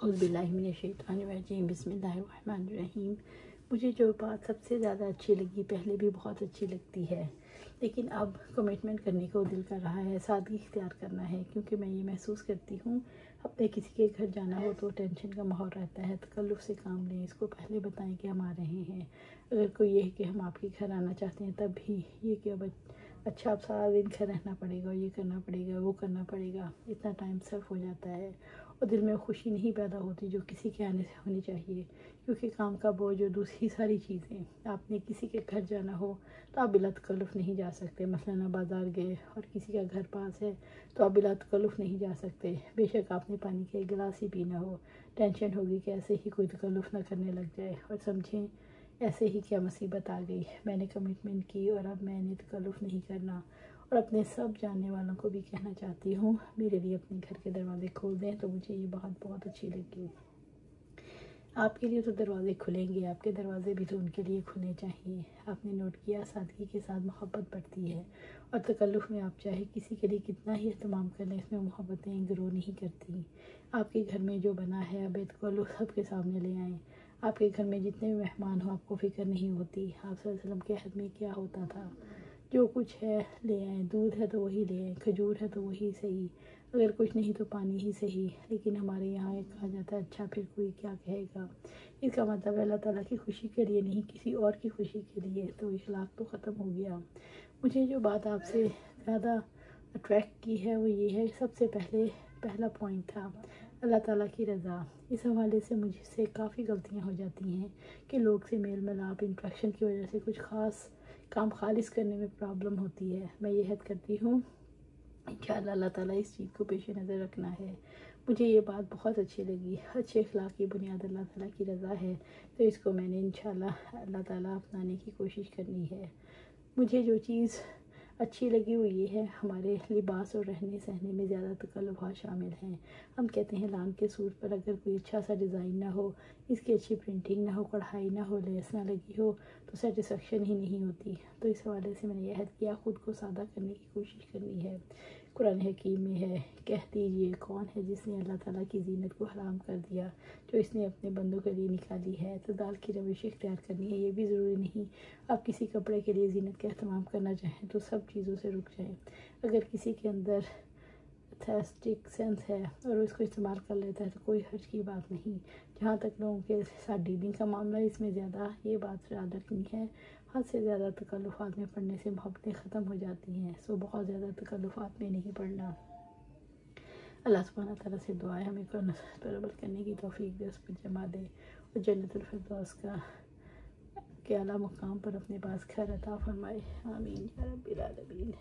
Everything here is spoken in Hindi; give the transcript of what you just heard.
औज़ुबिल्लाहिमिनश्शैतानिर्रजीम बिस्मिल्लाहिर्रहमानिर्रहीम। मुझे जो बात सबसे ज़्यादा अच्छी लगी, पहले भी बहुत अच्छी लगती है, लेकिन अब कमिटमेंट करने को दिल कर रहा है, सादगी इख्तियार करना है, क्योंकि मैं ये महसूस करती हूँ अपने किसी के घर जाना हो तो टेंशन का माहौल रहता है। तकल्लुफ़ से काम लें, इसको पहले बताएं कि हम आ रहे हैं। अगर कोई ये है कि हम आपके घर आना चाहते हैं, तब भी ये कि अब अच्छा अब सारा दिन घर रहना पड़ेगा, ये करना पड़ेगा, वो करना पड़ेगा, इतना टाइम सर्व हो जाता है और दिल में खुशी नहीं पैदा होती जो किसी के आने से होनी चाहिए। क्योंकि काम का बोझ और दूसरी सारी चीज़ें, आपने किसी के घर जाना हो तो आप बिला तकल्लुफ़ नहीं जा सकते। मसलन आप बाज़ार गए और किसी का घर पास है तो आप बिला तकल्लुफ़ नहीं जा सकते। बेशक आपने पानी का एक गिलास ही पीना हो, टेंशन होगी कि ऐसे ही कोई तकल्लुफ़ ना करने लग जाए और समझें ऐसे ही क्या मुसीबत आ गई। मैंने कमिटमेंट की और अब मैंने तकल्लुफ़ नहीं करना। और अपने सब जानने वालों को भी कहना चाहती हूँ, मेरे लिए अपने घर के दरवाज़े खोल दें। तो मुझे ये बात बहुत अच्छी लगी। आपके लिए तो दरवाज़े खुलेंगे, आपके दरवाज़े भी तो उनके लिए खुलने चाहिए। आपने नोट किया, सादगी के साथ मोहब्बत बढ़ती है और तकल्लुफ़ में आप चाहे किसी के लिए कितना ही एहतमाम कर लें, इसमें मोहब्बतें ग्रो नहीं करती। आपके घर में जो बना है अब तकल्लुफ़ सबके सामने ले आएँ। आपके घर में जितने भी मेहमान हो, आपको फ़िक्र नहीं होती। आप सल्लल्लाहु अलैहि वसल्लम के हद में क्या होता था, जो कुछ है ले आएँ, दूध है तो वही ले आएँ, खजूर है तो वही सही, अगर कुछ नहीं तो पानी ही सही। लेकिन हमारे यहाँ एक कहा जाता है, अच्छा फिर कोई क्या कहेगा। इसका मतलब अल्लाह ताला की खुशी के लिए नहीं, किसी और की खुशी के लिए। तो इखलाक तो ख़त्म हो गया। मुझे जो बात आपसे ज़्यादा अट्रैक्ट की है वो ये है, सबसे पहला पॉइंट था अल्लाह ताला की रज़ा। इस हवाले से मुझसे काफ़ी गलतियाँ हो जाती हैं कि लोग से मेल मिलाप इंट्रैक्शन की वजह से कुछ ख़ास काम खालिस करने में प्रॉब्लम होती है। मैं ये हद करती हूँ इंशाअल्लाह अल्लाह ताला इस चीज़ को पेश नज़र रखना है। मुझे ये बात बहुत अच्छी लगी। अच्छे अखलाक की बुनियाद अल्लाह ताला की रज़ा है, तो इसको मैंने इंशाअल्लाह अल्लाह ताला अपनाने की कोशिश करनी है। मुझे जो चीज़ अच्छी लगी वो ये है, हमारे लिबास और रहने सहने में ज़्यादा तकल्लुफ़ात शामिल हैं। हम कहते हैं लान के सूट पर अगर कोई अच्छा सा डिज़ाइन ना हो, इसकी अच्छी प्रिंटिंग ना हो, कढ़ाई ना हो, लेस ना लगी हो, तो सेटिस्फेक्शन ही नहीं होती। तो इस हवाले से मैंने यह अहद किया ख़ुद को सादा करने की कोशिश करनी है। कुरान हकीम में है, कह दीजिए कौन है जिसने अल्लाह ताला की ज़ीनत को हराम कर दिया, जो इसने अपने बंदों के लिए निकाली है। तो दाल की रविश इख्तियार करनी है। ये भी ज़रूरी नहीं आप किसी कपड़े के लिए ज़ीनत का एहतमाम करना चाहें तो सब चीज़ों से रुक जाएं। अगर किसी के अंदर एस्थेटिक सेंस है और वो इसको इस्तेमाल कर लेता है तो कोई हर्ज की बात नहीं। जहाँ तक लोगों के साथ डीलिंग का मामला है, इसमें ज़्यादा ये बात याद रखनी है, हद से ज़्यादा तकल्लुफ़ात में पढ़ने से मोहब्बतें ख़त्म हो जाती हैं। सो बहुत ज़्यादा तकल्लुफ़ात में नहीं पढ़ना। अल्लाह सुब्हानहू तआला से दुआ है हमें कुरान पर अमल करने की तौफीक दे, उस पर जमा दे और जन्नतुल फिरदौस का के आला मुकाम पर अपने पास घर अता फरमाए। आमीन या रब्बिल आलमीन।